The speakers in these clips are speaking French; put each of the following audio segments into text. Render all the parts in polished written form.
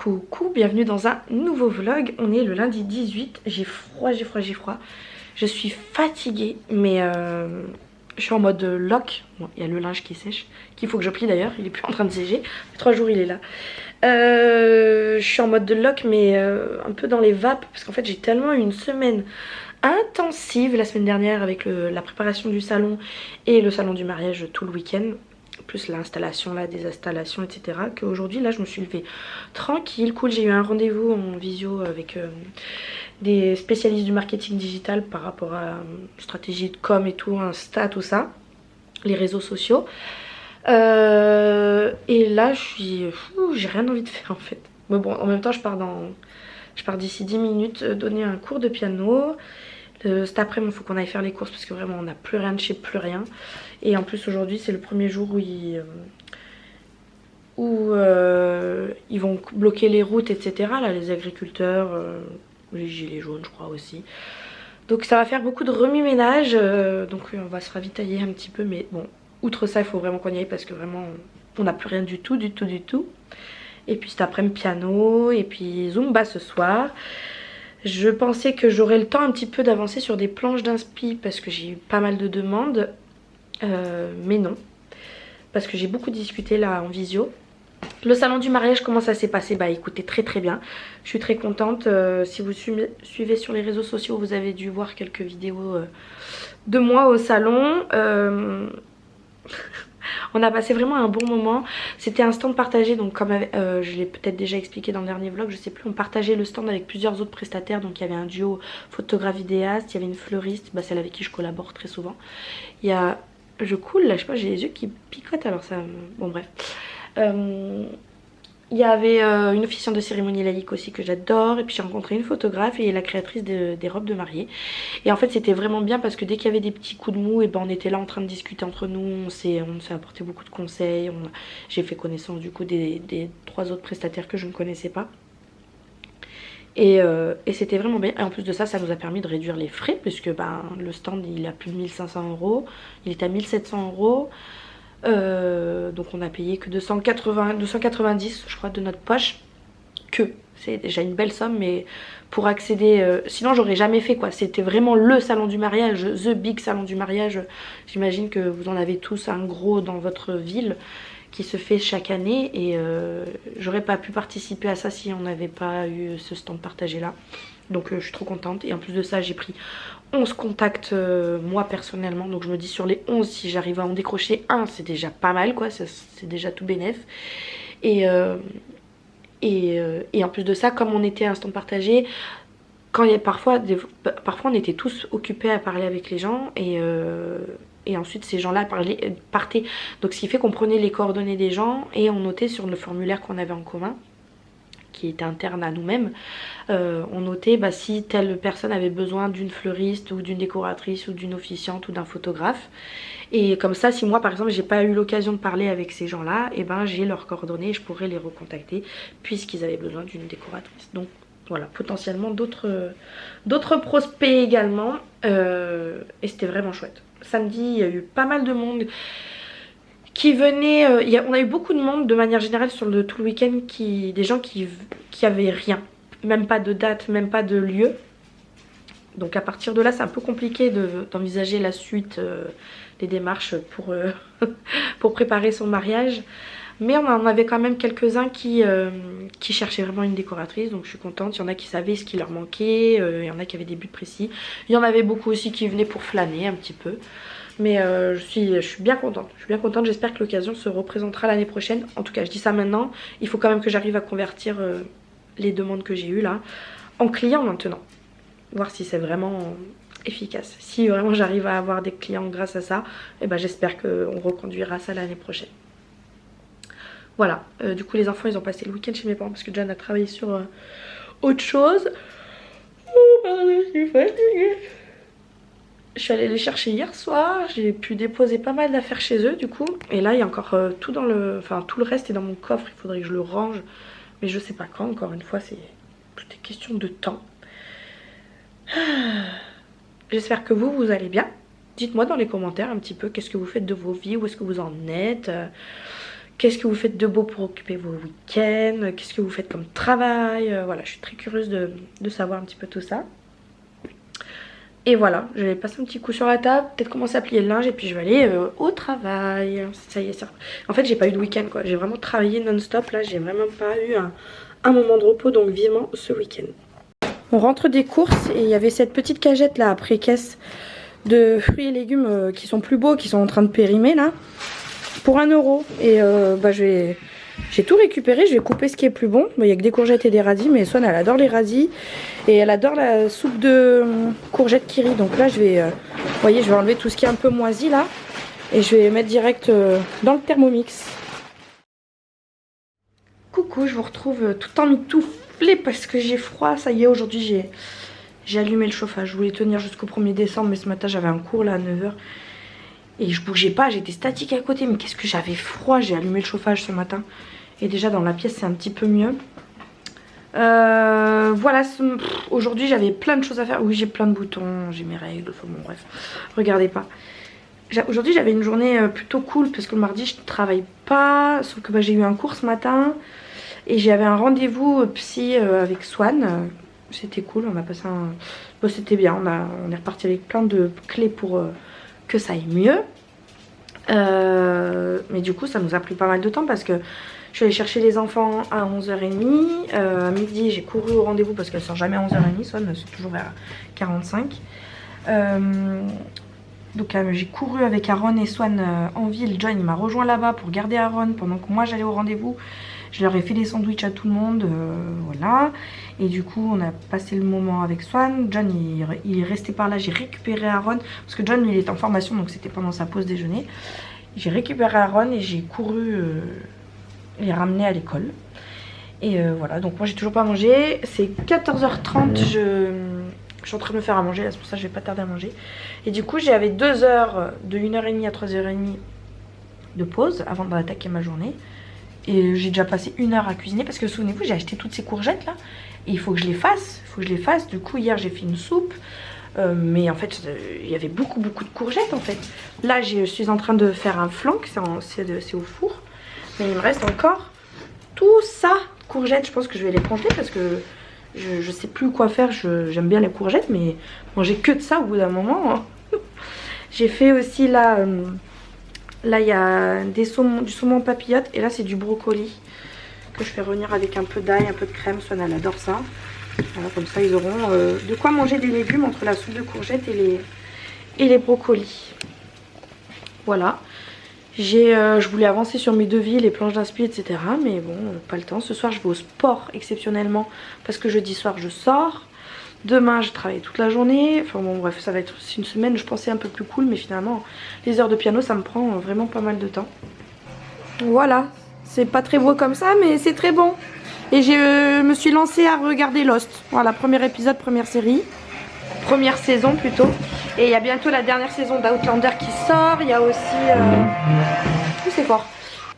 Coucou, bienvenue dans un nouveau vlog. On est le lundi 18, j'ai froid, j'ai froid, j'ai froid. Je suis fatiguée, mais je suis en mode lock. Bon, il y a le linge qui sèche, qu'il faut que je plie d'ailleurs, il est plus en train de sécher. Depuis 3 jours il est là. Je suis en mode de lock, mais un peu dans les vapes, parce qu'en fait j'ai tellement eu une semaine intensive la semaine dernière avec la préparation du salon et le salon du mariage tout le week-end, plus l'installation là, des installations, etc. qu'aujourd'hui là je me suis levée tranquille, cool. J'ai eu un rendez-vous en visio avec des spécialistes du marketing digital par rapport à stratégie de com et tout, Insta, tout ça, les réseaux sociaux. Et là j'ai rien envie de faire en fait. Mais bon, en même temps je pars d'ici 10 minutes donner un cours de piano. Cet après-midi il faut qu'on aille faire les courses parce que vraiment on n'a plus rien de chez plus rien. Et en plus aujourd'hui c'est le premier jour où ils vont bloquer les routes, etc. Là, les agriculteurs, les gilets jaunes je crois aussi. Donc ça va faire beaucoup de remue-ménage, donc on va se ravitailler un petit peu. Mais bon, outre ça il faut vraiment qu'on y aille parce que vraiment on n'a plus rien du tout, du tout, du tout. Et puis cet après-midi piano et puis Zumba ce soir. Je pensais que j'aurais le temps un petit peu d'avancer sur des planches d'inspi parce que j'ai eu pas mal de demandes, mais non, parce que j'ai beaucoup discuté là en visio. Le salon du mariage, comment ça s'est passé? Bah écoutez, très très bien, je suis très contente. Si vous suivez sur les réseaux sociaux, vous avez dû voir quelques vidéos de moi au salon. On a passé vraiment un bon moment. C'était un stand partagé, donc comme je l'ai peut-être déjà expliqué dans le dernier vlog, je sais plus, on partageait le stand avec plusieurs autres prestataires. Donc il y avait un duo photographe vidéaste, il y avait une fleuriste, bah, celle avec qui je collabore très souvent. Il y a, je coule là, je sais pas, j'ai les yeux qui picotent alors ça, bon bref. Il y avait une officiante de cérémonie laïque aussi que j'adore. Et puis j'ai rencontré une photographe et la créatrice des robes de mariée. Et en fait c'était vraiment bien parce que dès qu'il y avait des petits coups de mou, et ben on était là en train de discuter entre nous. On s'est apporté beaucoup de conseils. J'ai fait connaissance du coup des 3 autres prestataires que je ne connaissais pas. Et c'était vraiment bien. Et en plus de ça, ça nous a permis de réduire les frais puisque ben, le stand il a plus de 1500 €. Il est à 1700 €. Donc on a payé que 290 je crois de notre poche, que c'est déjà une belle somme, mais pour accéder, sinon j'aurais jamais fait quoi. C'était vraiment le salon du mariage, the big salon du mariage. J'imagine que vous en avez tous un gros dans votre ville qui se fait chaque année, et j'aurais pas pu participer à ça si on n'avait pas eu ce stand partagé là. Donc je suis trop contente. Et en plus de ça j'ai pris 11 contacts moi personnellement. Donc je me dis sur les 11, si j'arrive à en décrocher un, c'est déjà pas mal quoi. C'est déjà tout bénef. Et en plus de ça, comme on était à un stand partagé, quand il y a parfois on était tous occupés à parler avec les gens, et ensuite ces gens là partaient. Donc ce qui fait qu'on prenait les coordonnées des gens et on notait sur le formulaire qu'on avait en commun, qui était interne à nous-mêmes, on notait bah, si telle personne avait besoin d'une fleuriste ou d'une décoratrice ou d'une officiante ou d'un photographe. Et comme ça, si moi par exemple j'ai pas eu l'occasion de parler avec ces gens là, et ben j'ai leurs coordonnées et je pourrais les recontacter puisqu'ils avaient besoin d'une décoratrice. Donc voilà, potentiellement d'autres prospects également, et c'était vraiment chouette. Samedi il y a eu pas mal de monde qui venaient, on a eu beaucoup de monde de manière générale sur tout le week-end, des gens qui avaient rien, même pas de date, même pas de lieu. Donc à partir de là c'est un peu compliqué d'envisager la suite des démarches pour préparer son mariage. Mais on en avait quand même quelques-uns qui cherchaient vraiment une décoratrice, donc je suis contente. Il y en a qui savaient ce qui leur manquait, il y en a qui avaient des buts précis. Il y en avait beaucoup aussi qui venaient pour flâner un petit peu. Mais je suis bien contente, j'espère que l'occasion se représentera l'année prochaine. En tout cas je dis ça maintenant, il faut quand même que j'arrive à convertir les demandes que j'ai eues là en clients maintenant. Voir si c'est vraiment efficace. Si vraiment j'arrive à avoir des clients grâce à ça, et ben j'espère qu'on reconduira ça l'année prochaine. Voilà, du coup les enfants ils ont passé le week-end chez mes parents parce que John a travaillé sur autre chose. Oh pardon, je suis fatiguée. Je suis allée les chercher hier soir, j'ai pu déposer pas mal d'affaires chez eux du coup. Et là il y a encore tout tout le reste est dans mon coffre, il faudrait que je le range. Mais je sais pas quand, encore une fois, c'est tout est question de temps. J'espère que vous allez bien. Dites-moi dans les commentaires un petit peu qu'est-ce que vous faites de vos vies, où est-ce que vous en êtes, Qu'est-ce que vous faites de beau pour occuper vos week-ends? Qu'est-ce que vous faites comme travail? Voilà, je suis très curieuse de savoir un petit peu tout ça. Et voilà, je vais passer un petit coup sur la table, peut-être commencer à plier le linge et puis je vais aller au travail. Ça y est, ça. En fait, j'ai pas eu de week-end quoi, j'ai vraiment travaillé non-stop. Là, j'ai vraiment pas eu un moment de repos, donc vivement ce week-end. On rentre des courses et il y avait cette petite cagette là après caisse de fruits et légumes qui sont plus beaux, qui sont en train de périmer là, pour 1 €. Et bah j'ai tout récupéré, je vais couper ce qui est plus bon. Il n'y a que des courgettes et des radis, mais Swan elle adore les radis et elle adore la soupe de courgettes kiri. Donc là je vais, vous voyez, je vais enlever tout ce qui est un peu moisi là et je vais mettre direct dans le Thermomix. Coucou, je vous retrouve tout emmitouflée parce que j'ai froid. Ça y est, aujourd'hui j'ai allumé le chauffage. Je voulais tenir jusqu'au 1er décembre, mais ce matin j'avais un cours là à 9 h. Et je bougeais pas, j'étais statique à côté. Mais qu'est-ce que j'avais froid, j'ai allumé le chauffage ce matin. Et déjà dans la pièce c'est un petit peu mieux. Voilà, aujourd'hui j'avais plein de choses à faire. Oui, j'ai plein de boutons, j'ai mes règles, enfin bon bref, regardez pas. Aujourd'hui j'avais une journée plutôt cool parce que le mardi je travaille pas. Sauf que bah, j'ai eu un cours ce matin. Et j'avais un rendez-vous psy avec Swan. C'était cool, on a passé un... Bon, c'était bien, on est reparti avec plein de clés pour que ça aille mieux. Mais du coup ça nous a pris pas mal de temps parce que je suis allée chercher les enfants à 11 h 30. À midi j'ai couru au rendez-vous parce qu'elle sort jamais à 11 h 30, Swan c'est toujours vers 45. Donc j'ai couru avec Aaron et Swan en ville. John il m'a rejoint là-bas pour garder Aaron pendant que moi j'allais au rendez-vous. Je leur ai fait des sandwichs à tout le monde, voilà. Et du coup on a passé le moment avec Swan. John il est resté par là, j'ai récupéré Aaron. Parce que John il est en formation donc c'était pendant sa pause déjeuner. J'ai récupéré Aaron et j'ai couru les ramener à l'école. Et voilà, donc moi j'ai toujours pas mangé. C'est 14 h 30, je suis en train de me faire à manger, là c'est pour ça que je vais pas tarder à manger. Et du coup j'avais 2 heures, de 1 h 30 à 3 h 30 de pause avant d'attaquer ma journée. Et j'ai déjà passé 1 heure à cuisiner parce que souvenez-vous j'ai acheté toutes ces courgettes là. Et il faut que je les fasse, Du coup hier j'ai fait une soupe. Mais en fait il y avait beaucoup de courgettes en fait. Là je suis en train de faire un flan, c'est au four. Mais il me reste encore tout ça, courgettes. Je pense que je vais les congeler parce que je sais plus quoi faire. J'aime bien les courgettes mais manger que de ça au bout d'un moment hein. J'ai fait aussi là... Là il y a du saumon papillote et là c'est du brocoli que je fais revenir avec un peu d'ail, un peu de crème. Swan elle adore ça. Voilà, comme ça ils auront de quoi manger des légumes entre la soupe de courgettes et les brocolis. Voilà. Je voulais avancer sur mes devis, les planches d'inspi etc. Mais bon, pas le temps. Ce soir je vais au sport exceptionnellement parce que jeudi soir je sors. Demain je travaille toute la journée. Enfin bon bref, ça va être une semaine je pensais un peu plus cool. Mais finalement les heures de piano ça me prend vraiment pas mal de temps. Voilà, c'est pas très beau comme ça mais c'est très bon. Et je me suis lancée à regarder Lost. Voilà, premier épisode, première série. Première saison plutôt. Et il y a bientôt la dernière saison d'Outlander qui sort. Il y a aussi... c'est fort.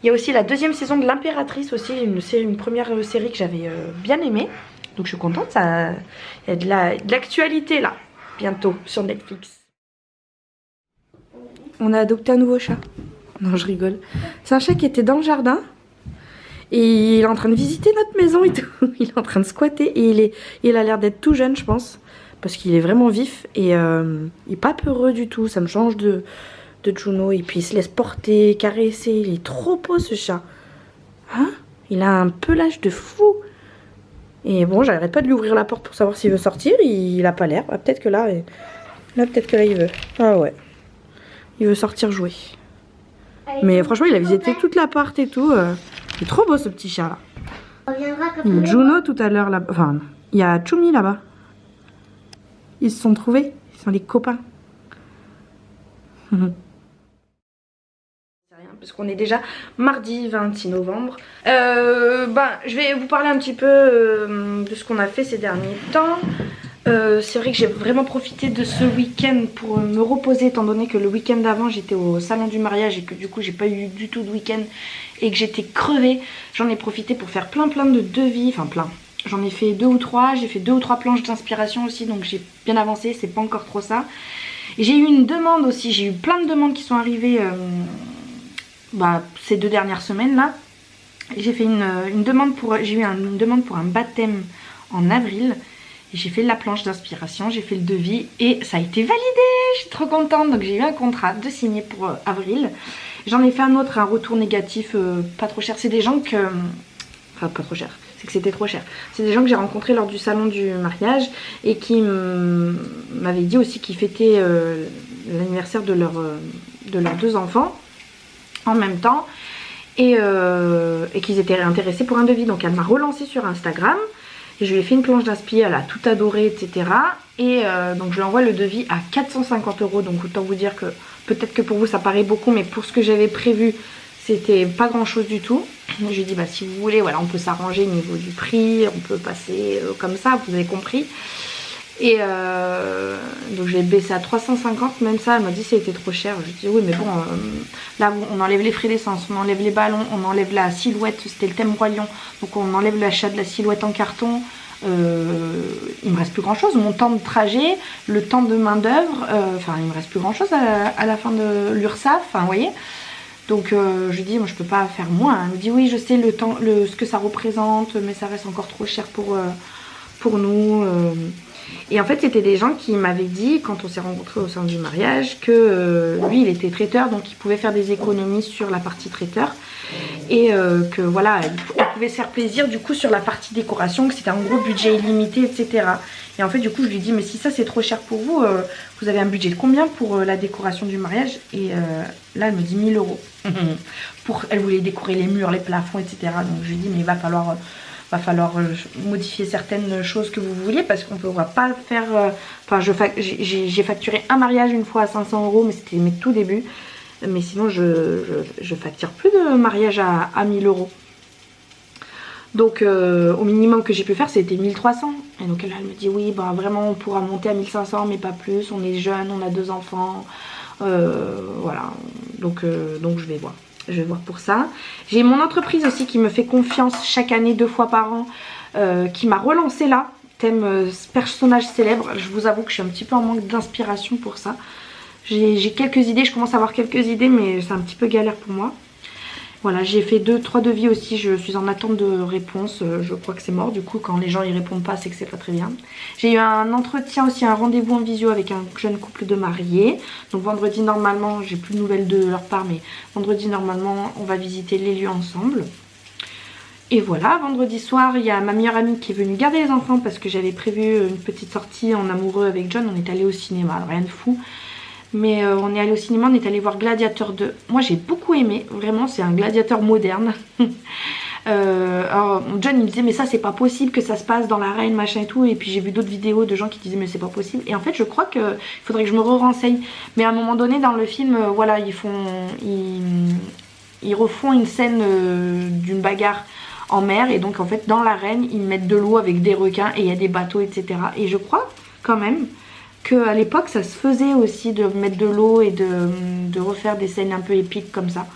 Il y a aussi la 2e saison de l'Impératrice aussi. Une première série que j'avais bien aimée. Donc je suis contente, il y a de l'actualité là, bientôt sur Netflix. On a adopté un nouveau chat. Non, je rigole. C'est un chat qui était dans le jardin. Et il est en train de visiter notre maison et tout. Il est en train de squatter. Et il a l'air d'être tout jeune, je pense. Parce qu'il est vraiment vif. Et il est pas peureux du tout. Ça me change de Juno. Et puis il se laisse porter, caresser. Il est trop beau ce chat. Hein? Il a un pelage de fou. Et bon, j'arrête pas de lui ouvrir la porte pour savoir s'il veut sortir. Il a pas l'air. Ah, peut-être que là, peut-être que là il veut. Ah ouais. Il veut sortir jouer. Mais franchement, il a visité toute l'appart et tout. Il est trop beau ce petit chat là. Il y a Juno tout à l'heure là. Enfin, il y a Chumi là-bas. Ils se sont trouvés. Ils sont les copains. Parce qu'on est déjà mardi 26 novembre. Je vais vous parler un petit peu de ce qu'on a fait ces derniers temps. C'est vrai que j'ai vraiment profité de ce week-end pour me reposer étant donné que le week-end d'avant j'étais au salon du mariage et que du coup j'ai pas eu du tout de week-end et que j'étais crevée. J'en ai profité pour faire plein de devis, enfin plein. J'en ai fait 2 ou 3, j'ai fait 2 ou 3 planches d'inspiration aussi donc j'ai bien avancé, c'est pas encore trop ça. Et j'ai eu une demande aussi, j'ai eu plein de demandes qui sont arrivées ces 2 dernières semaines là. J'ai fait une demande pour, j'ai eu une demande pour un baptême en avril. Et j'ai fait la planche d'inspiration, j'ai fait le devis et ça a été validé. Je suis trop contente. Donc j'ai eu un contrat de signer pour avril. J'en ai fait un autre, un retour négatif, pas trop cher. C'est des gens que... Enfin, pas trop cher. C'est que c'était trop cher. C'est des gens que j'ai rencontrés lors du salon du mariage et qui m'avaient dit aussi qu'ils fêtaient l'anniversaire de leurs 2 enfants en même temps et qu'ils étaient intéressés pour un devis. Donc elle m'a relancé sur Instagram et je lui ai fait une planche d'inspi, elle a tout adoré, etc. Et donc je lui envoie le devis à 450 €. Donc autant vous dire que peut-être que pour vous ça paraît beaucoup, mais pour ce que j'avais prévu, c'était pas grand chose du tout. Je lui ai dit si vous voulez, voilà, on peut s'arranger au niveau du prix, on peut passer comme ça, vous avez compris. Et donc je l'ai baissé à 350, même ça elle m'a dit c'était trop cher. Je lui ai dit oui mais bon, là on enlève les frais d'essence, on enlève les ballons, on enlève la silhouette, c'était le thème Roi Lion, donc on enlève l'achat de la silhouette en carton. Il me reste plus grand chose, mon temps de trajet, le temps de main d'œuvre, enfin il me reste plus grand chose à la fin de l'URSSAF, enfin vous voyez. Donc je lui dis moi je peux pas faire moins. Elle me dit oui je sais ce que ça représente, mais ça reste encore trop cher pour nous. Et en fait c'était des gens qui m'avaient dit quand on s'est rencontrés au sein du mariage que lui il était traiteur, donc il pouvait faire des économies sur la partie traiteur. Et que voilà, il pouvait se faire plaisir du coup sur la partie décoration, que c'était un gros budget illimité, etc. Et en fait du coup je lui dis mais si ça c'est trop cher pour vous, vous avez un budget de combien pour la décoration du mariage? Et là elle me dit 1000 €. Elle voulait décorer les murs, les plafonds, etc. Donc je lui dis mais il va falloir modifier certaines choses que vous vouliez parce qu'on ne pourra pas faire... Enfin j'ai facturé un mariage une fois à 500 €, mais c'était mes tout débuts. Mais sinon je facture plus de mariage à 1000 €. Donc au minimum que j'ai pu faire c'était 1300. Et donc là elle me dit oui vraiment on pourra monter à 1500 mais pas plus, on est jeunes, on a 2 enfants, voilà. Donc je vais voir. Je vais voir pour ça. J'ai mon entreprise aussi qui me fait confiance chaque année 2 fois par an, qui m'a relancé là, thème personnage célèbre. Je vous avoue que je suis un petit peu en manque d'inspiration pour ça. J'ai quelques idées, je commence à avoir quelques idées mais c'est un petit peu galère pour moi. Voilà, j'ai fait 2-3 devis aussi, je suis en attente de réponse, je crois que c'est mort. Du coup quand les gens y répondent pas c'est que c'est pas très bien. J'ai eu un entretien aussi, un rendez-vous en visio avec un jeune couple de mariés. Donc vendredi normalement, j'ai plus de nouvelles de leur part, mais vendredi normalement on va visiter les lieux ensemble. Et voilà, vendredi soir il y a ma meilleure amie qui est venue garder les enfants parce que j'avais prévu une petite sortie en amoureux avec John. On est allé au cinéma, rien de fou. Mais on est allé au cinéma, on est allé voir Gladiateur 2. Moi j'ai beaucoup aimé, vraiment c'est un gladiateur moderne. Alors John il me disait mais ça c'est pas possible que ça se passe dans l'arène machin et tout. Et puis j'ai vu d'autres vidéos de gens qui disaient mais c'est pas possible. Et en fait je crois qu'il faudrait que je me renseigne. Mais à un moment donné dans le film, voilà ils refont une scène d'une bagarre en mer. Et donc en fait dans l'arène ils mettent de l'eau avec des requins et il y a des bateaux etc. Et je crois quand même qu'à l'époque ça se faisait aussi de mettre de l'eau et de refaire des scènes un peu épiques comme ça.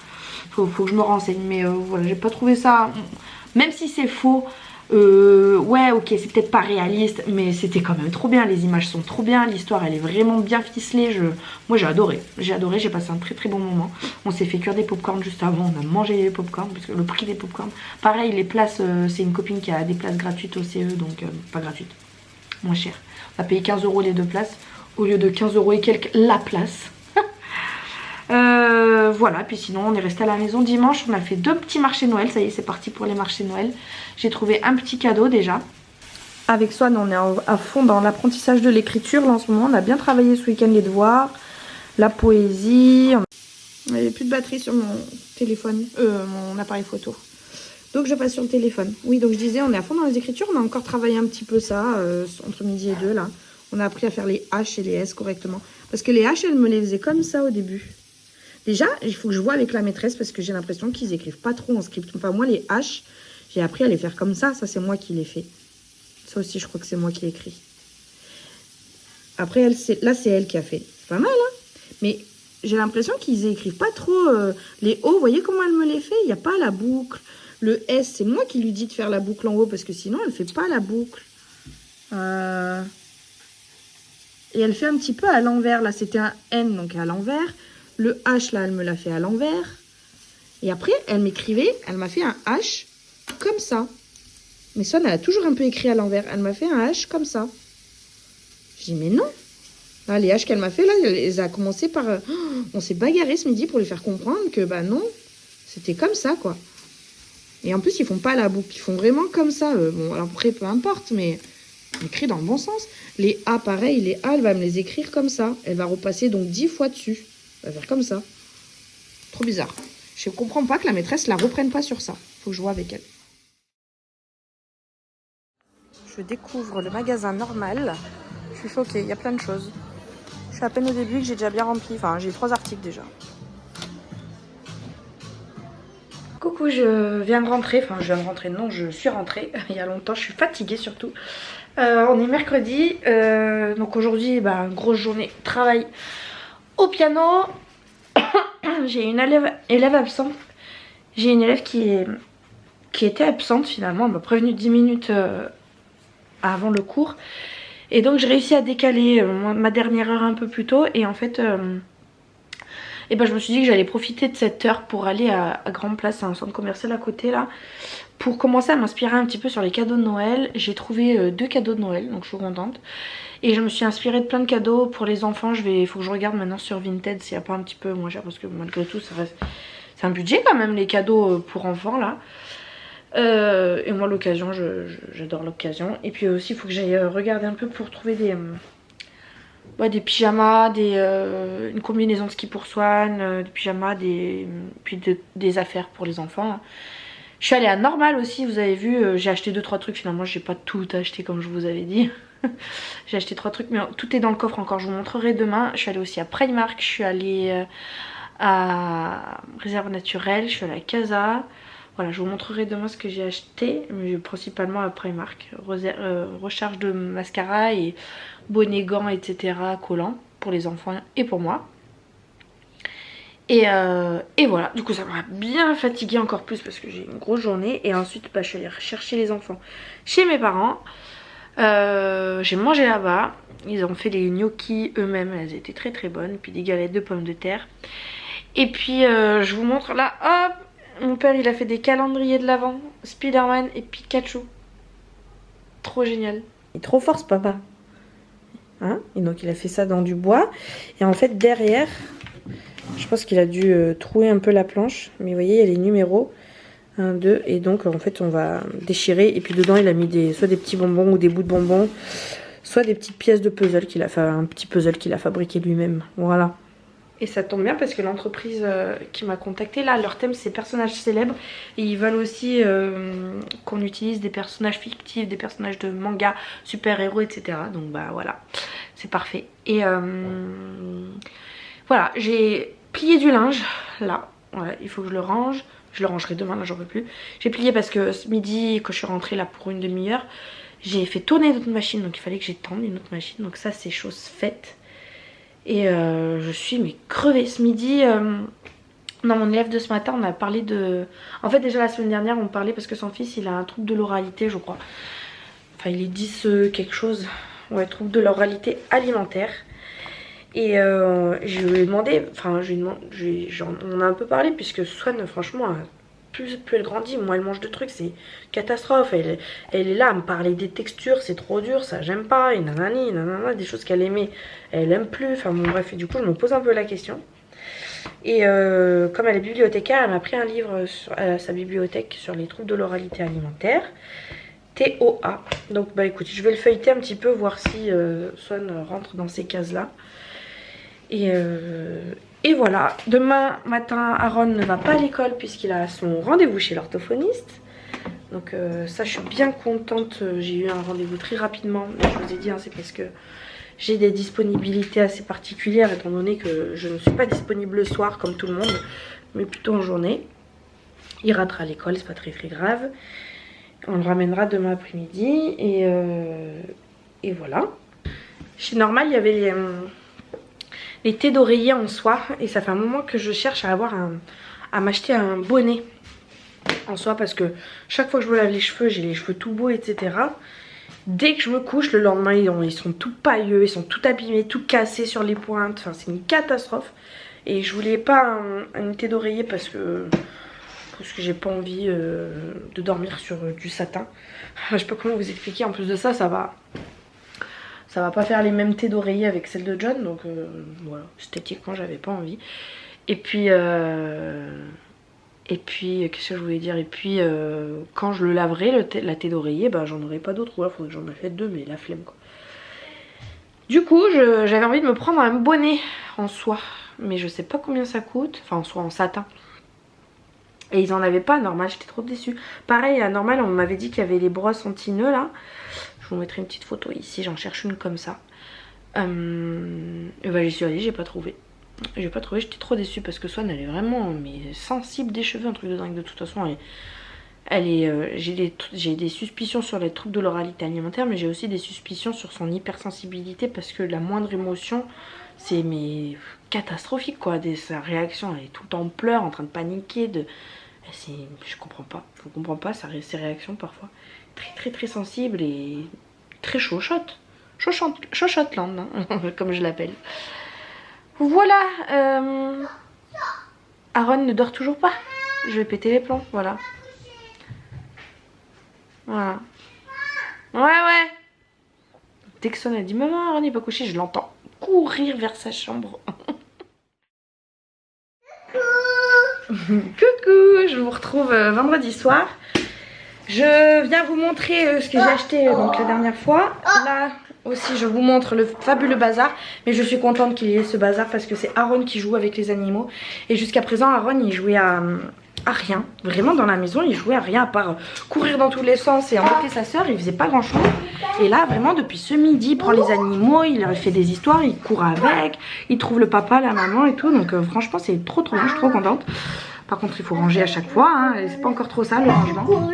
Faut que je me renseigne, mais voilà, j'ai pas trouvé ça, même si c'est faux, ouais ok c'est peut-être pas réaliste, mais c'était quand même trop bien, les images sont trop bien, l'histoire elle est vraiment bien ficelée, moi j'ai adoré, j'ai passé un très très bon moment. On s'est fait cuire des popcorn juste avant, on a mangé les popcorn, parce que le prix des popcorn, pareil les places, c'est une copine qui a des places gratuites au CE, donc pas gratuites, moins cher. On a payé 15 € les 2 places au lieu de 15 € et quelques la place. Voilà, puis sinon on est resté à la maison dimanche. On a fait 2 petits marchés Noël. Ça y est, c'est parti pour les marchés Noël. J'ai trouvé un petit cadeau déjà. Avec Swan, on est à fond dans l'apprentissage de l'écriture. Là en ce moment, on a bien travaillé ce week-end les devoirs, la poésie. Il n'y avait plus de batterie sur mon téléphone, mon appareil photo. Donc je passe sur le téléphone. Oui, donc je disais, on est à fond dans les écritures. On a encore travaillé un petit peu ça, entre midi et 2 là. On a appris à faire les H et les S correctement. Parce que les H, elle me les faisait comme ça au début. Déjà, il faut que je vois avec la maîtresse parce que j'ai l'impression qu'ils écrivent pas trop en script. Enfin, moi, les H, j'ai appris à les faire comme ça. Ça, c'est moi qui les fais. Ça aussi, je crois que c'est moi qui ai écrit. Après, là, c'est elle qui a fait. C'est pas mal, hein? Mais j'ai l'impression qu'ils écrivent pas trop les O. Vous voyez comment elle me les fait? Il n'y a pas la boucle. Le S, c'est moi qui lui dis de faire la boucle en haut parce que sinon, elle fait pas la boucle. Et elle fait un petit peu à l'envers. Là, c'était un N, donc à l'envers. Le H, là, elle me l'a fait à l'envers. Et après, elle m'écrivait, elle m'a fait un H comme ça. Mais Swan, elle a toujours un peu écrit à l'envers. Elle m'a fait un H comme ça. Je dis, mais non. Là, les H qu'elle m'a fait, là, elle a commencé par... on s'est bagarré ce midi pour lui faire comprendre que, bah non, c'était comme ça, quoi. Et en plus, ils font pas la boucle. Ils font vraiment comme ça. Bon, alors après, peu importe, mais on écrit dans le bon sens. Les A, pareil, les A, elle va me les écrire comme ça. Elle va repasser donc 10 fois dessus. Elle va faire comme ça. Trop bizarre. Je comprends pas que la maîtresse la reprenne pas sur ça. Faut que je vois avec elle. Je découvre le magasin normal. Je suis choquée, il y a plein de choses. Je suis à peine au début que j'ai déjà bien rempli. Enfin, j'ai 3 articles déjà. Coucou, je viens de rentrer. Enfin, je viens de rentrer. Non, je suis rentrée il y a longtemps. Je suis fatiguée surtout. On est mercredi. Donc aujourd'hui, bah, grosse journée. Travail au piano. J'ai une élève absente. J'ai une élève qui était absente finalement. Elle m'a prévenu 10 minutes avant le cours. Et donc j'ai réussi à décaler ma dernière heure un peu plus tôt. Et en fait, et ben, je me suis dit que j'allais profiter de cette heure pour aller à Grand Place, c'est un centre commercial à côté là, pour commencer à m'inspirer un petit peu sur les cadeaux de Noël. J'ai trouvé 2 cadeaux de Noël, donc je suis contente. Et je me suis inspirée de plein de cadeaux pour les enfants. Il faut que je regarde maintenant sur Vinted s'il n'y a pas un petit peu moins cher, parce que malgré tout ça reste... c'est un budget quand même les cadeaux pour enfants là. Et moi l'occasion, j'adore l'occasion. Et puis aussi il faut que j'aille regarder un peu pour trouver des pyjamas, une combinaison de ski pour Swan, des pyjamas, puis des affaires pour les enfants. Je suis allée à Normal aussi, vous avez vu, j'ai acheté 2-3 trucs. Finalement j'ai pas tout acheté comme je vous avais dit. J'ai acheté 3 trucs mais tout est dans le coffre encore, je vous montrerai demain. Je suis allée aussi à Primark, je suis allée à Réserve Naturelle, je suis allée à Casa. Voilà, je vous montrerai demain ce que j'ai acheté, mais principalement à Primark. Recharge de mascara et bonnet, gants, etc. collants pour les enfants et pour moi. Et voilà, du coup ça m'a bien fatiguée encore plus parce que j'ai une grosse journée. Et ensuite bah, je suis allée chercher les enfants chez mes parents. J'ai mangé là-bas. Ils ont fait des gnocchis eux-mêmes, elles étaient très très bonnes. Puis des galettes de pommes de terre. Et puis je vous montre là, hop, mon père il a fait des calendriers de l'Avent, Spider-Man et Pikachu. Trop génial. Il est trop fort ce papa. Hein, et donc il a fait ça dans du bois. Et en fait derrière, je pense qu'il a dû trouer un peu la planche. Mais vous voyez il y a les numéros. 1, 2. Et donc en fait on va déchirer. Et puis dedans il a mis soit des petits bonbons ou des bouts de bonbons. Soit des petites pièces de puzzle qu'il a fait. Un petit puzzle qu'il a fabriqué lui-même. Voilà. Et ça tombe bien parce que l'entreprise qui m'a contactée, là, leur thème c'est personnages célèbres. Et ils veulent aussi qu'on utilise des personnages fictifs, des personnages de manga, super-héros, etc. Donc bah voilà, c'est parfait. Et voilà, j'ai plié du linge, là. Voilà, il faut que je le range. Je le rangerai demain, là j'en peux plus. J'ai plié parce que ce midi, quand je suis rentrée là pour une demi-heure, j'ai fait tourner une autre machine. Donc il fallait que j'étende une autre machine. Donc ça c'est chose faite. Et je suis mais crevée ce midi. Dans mon élève de ce matin on a parlé de... En fait déjà la semaine dernière on parlait parce que son fils il a un trouble de l'oralité je crois. Enfin il est 10 quelque chose. Ouais, trouble de l'oralité alimentaire. Et je lui ai demandé, enfin on a un peu parlé puisque Swan franchement plus elle grandit, moins elle mange de trucs, c'est catastrophe. Elle est là à me parler des textures, c'est trop dur, ça j'aime pas, et nanani, nanana, des choses qu'elle aimait, elle aime plus, enfin bon bref, et du coup je me pose un peu la question. Et comme elle est bibliothécaire, elle m'a pris un livre à sa bibliothèque sur les troubles de l'oralité alimentaire, TOA. Donc bah écoute, je vais le feuilleter un petit peu, voir si Swan rentre dans ces cases là. Et voilà, demain matin Aaron ne va pas à l'école puisqu'il a son rendez-vous chez l'orthophoniste. Donc ça je suis bien contente, j'ai eu un rendez-vous très rapidement. Mais je vous ai dit hein, c'est parce que j'ai des disponibilités assez particulières étant donné que je ne suis pas disponible le soir comme tout le monde, mais plutôt en journée. Il ratera à l'école, c'est pas très très grave. On le ramènera demain après-midi et voilà. Chez Normal il y avait les thés d'oreiller en soie et ça fait un moment que je cherche à m'acheter un bonnet en soie parce que chaque fois que je me lave les cheveux j'ai les cheveux tout beaux etc. Dès que je me couche le lendemain ils sont tout pailleux, ils sont tout abîmés, tout cassés sur les pointes, enfin c'est une catastrophe. Et je voulais pas une thé d'oreiller parce que parce que j'ai pas envie de dormir sur du satin. Je sais pas comment vous expliquer, en plus de ça, ça va pas faire les mêmes thés d'oreiller avec celle de John, donc voilà, esthétiquement j'avais pas envie. Et puis qu'est-ce que je voulais dire, et puis quand je le laverai, la thé d'oreiller, bah j'en aurai pas d'autres, ou alors faudrait que j'en achète deux, mais la flemme quoi. Du coup j'avais envie de me prendre un bonnet en soie, mais je sais pas combien ça coûte, enfin en soie, en satin. Et ils en avaient pas à Normal, j'étais trop déçue. Pareil à Normal, on m'avait dit qu'il y avait les brosses anti-nœuds là. Je vous mettrai une petite photo ici, j'en cherche une comme ça. Et bah j'y suis allée, j'ai pas trouvé. J'étais trop déçue parce que Swan elle est vraiment mais sensible des cheveux, un truc de dingue. De toute façon j'ai des suspicions sur les troubles de l'oralité alimentaire, mais j'ai aussi des suspicions sur son hypersensibilité parce que la moindre émotion c'est mais catastrophique quoi. Sa réaction, elle est tout le temps en pleurs, en train de paniquer, je comprends pas ses réactions parfois. Très sensible et très chochotte. Chochotland, hein, comme je l'appelle. Voilà. Aaron ne dort toujours pas. Je vais péter les plombs, voilà. Voilà. Ouais. Dès que Son a dit maman, Aaron n'est pas couché, je l'entends courir vers sa chambre. Coucou, je vous retrouve vendredi soir. Je viens vous montrer ce que j'ai acheté donc la dernière fois. Là aussi je vous montre le fabuleux bazar. Mais je suis contente qu'il y ait ce bazar parce que c'est Aaron qui joue avec les animaux. Et jusqu'à présent Aaron il jouait à rien. Vraiment dans la maison il jouait à rien à part courir dans tous les sens et embêter sa soeur. Il faisait pas grand chose. Et là vraiment depuis ce midi il prend les animaux, il leur fait des histoires, il court avec, il trouve le papa, la maman et tout. Donc franchement c'est trop bien, je suis trop contente. Par contre il faut ranger à chaque fois, hein. C'est pas encore trop ça le rangement.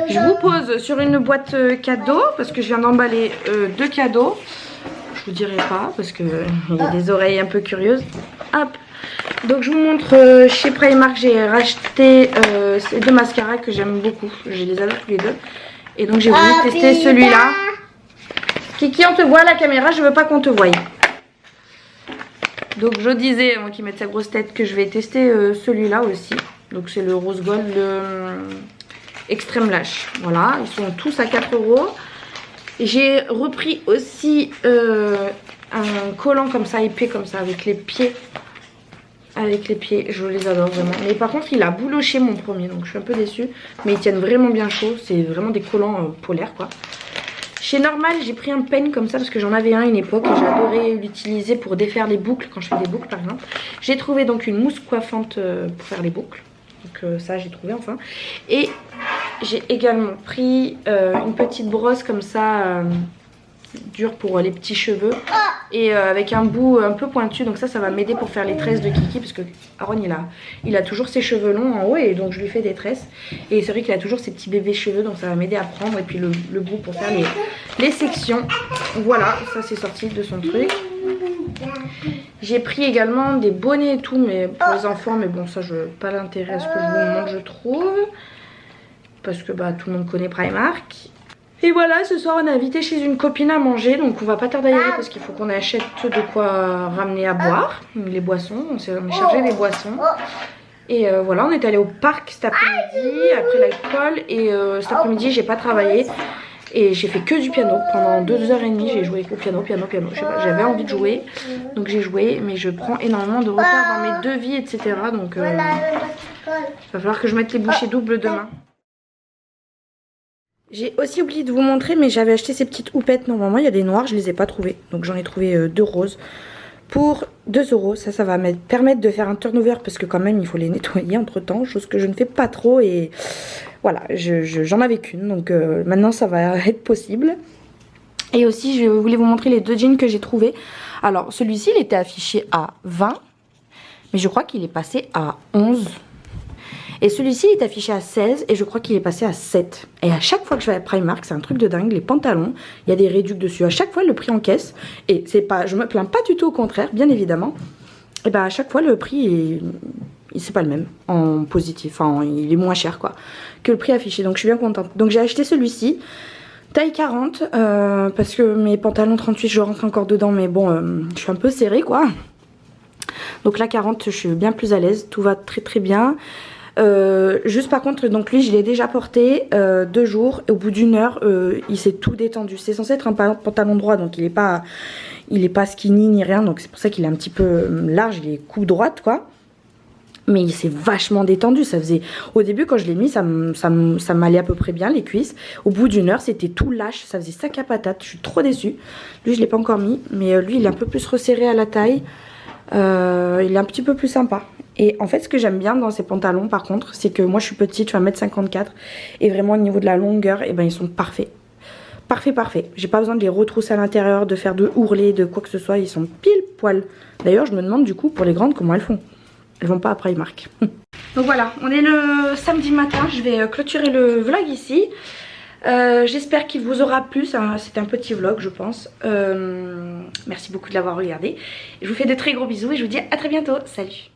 Je vous pose sur une boîte cadeau parce que je viens d'emballer 2 cadeaux. Je vous dirai pas parce que il y a des oreilles un peu curieuses. Hop. Donc je vous montre chez Primark, j'ai racheté ces 2 mascaras que j'aime beaucoup. Je les adore tous les deux. Et donc j'ai voulu tester celui-là. Kiki, on te voit à la caméra, je veux pas qu'on te voie. Donc je disais, moi qui mets sa grosse tête, que je vais tester celui-là aussi. Donc c'est le Rose Gold Extreme Lash. Voilà, ils sont tous à 4 €. J'ai repris aussi un collant comme ça, épais comme ça, avec les pieds. Je les adore vraiment. Mais par contre il a bouloché mon premier, donc je suis un peu déçue. Mais ils tiennent vraiment bien chaud, c'est vraiment des collants polaires quoi. Chez Normal j'ai pris un peigne comme ça parce que j'en avais un à une époque et j'adorais l'utiliser pour défaire les boucles quand je fais des boucles par exemple. J'ai trouvé donc une mousse coiffante pour faire les boucles. Donc ça j'ai trouvé enfin. Et j'ai également pris une petite brosse comme ça dure pour les petits cheveux et avec un bout un peu pointu, donc ça va m'aider pour faire les tresses de Kiki parce que Aaron il a toujours ses cheveux longs en haut et donc je lui fais des tresses et c'est vrai qu'il a toujours ses petits bébés cheveux, donc ça va m'aider à prendre, et puis le bout pour faire les sections. Voilà, ça c'est sorti de son truc. J'ai pris également des bonnets et tout mais pour les enfants, mais bon ça je pas l'intérêt à ce que je vous montre je trouve parce que bah tout le monde connaît Primark. Et voilà, ce soir on est invité chez une copine à manger, donc on va pas tarder à y aller parce qu'il faut qu'on achète de quoi ramener à boire, les boissons, on est chargé des boissons. Et voilà, on est allé au parc cet après-midi, après l'alcool, et cet après-midi j'ai pas travaillé. Et j'ai fait que du piano pendant 2h30, j'ai joué au piano. Je sais pas, j'avais envie de jouer, donc j'ai joué, mais je prends énormément de retard dans mes devis, etc. Donc il va falloir que je mette les bouchées doubles demain. J'ai aussi oublié de vous montrer, mais j'avais acheté ces petites houpettes. Normalement il y a des noires, je les ai pas trouvées, donc j'en ai trouvé 2 roses pour 2 €. Ça va me permettre de faire un turnover parce que quand même il faut les nettoyer entre temps, chose que je ne fais pas trop. Et voilà, j'en avais qu'une, donc maintenant ça va être possible. Et aussi je voulais vous montrer les 2 jeans que j'ai trouvés. Alors celui-ci il était affiché à 20, mais je crois qu'il est passé à 11. Et celui-ci est affiché à 16 et je crois qu'il est passé à 7. Et à chaque fois que je vais à Primark, c'est un truc de dingue. Les pantalons, il y a des réducs dessus. À chaque fois, le prix en caisse. Et c'est pas, je me plains pas du tout, au contraire, bien évidemment. Et bah à chaque fois, le prix c'est pas le même en positif. Enfin, il est moins cher quoi que le prix affiché. Donc je suis bien contente. Donc j'ai acheté celui-ci. Taille 40 parce que mes pantalons 38, je rentre encore dedans. Mais bon, je suis un peu serrée quoi. Donc là 40, je suis bien plus à l'aise. Tout va très bien. Juste par contre, donc lui je l'ai déjà porté 2 jours et au bout d'une heure il s'est tout détendu. C'est censé être un pantalon droit, donc il est pas skinny ni rien, donc c'est pour ça qu'il est un petit peu large, il est cou droite quoi. Mais il s'est vachement détendu, ça faisait... Au début quand je l'ai mis ça m'allait à peu près bien les cuisses. Au bout d'une heure c'était tout lâche, ça faisait sac à patate, je suis trop déçue. Lui je l'ai pas encore mis, mais lui il est un peu plus resserré à la taille. Il est un petit peu plus sympa. Et en fait ce que j'aime bien dans ces pantalons par contre, c'est que moi je suis petite, je suis 1m54. Et vraiment au niveau de la longueur, et ben ils sont parfaits. Parfait. J'ai pas besoin de les retrousser à l'intérieur, de faire de ourler, de quoi que ce soit, ils sont pile poil. D'ailleurs je me demande du coup pour les grandes comment elles font. Elles vont pas à Primark. Donc voilà, on est le samedi matin, je vais clôturer le vlog ici. J'espère qu'il vous aura plu, c'était un petit vlog je pense. Merci beaucoup de l'avoir regardé. Je vous fais de très gros bisous et je vous dis à très bientôt, salut.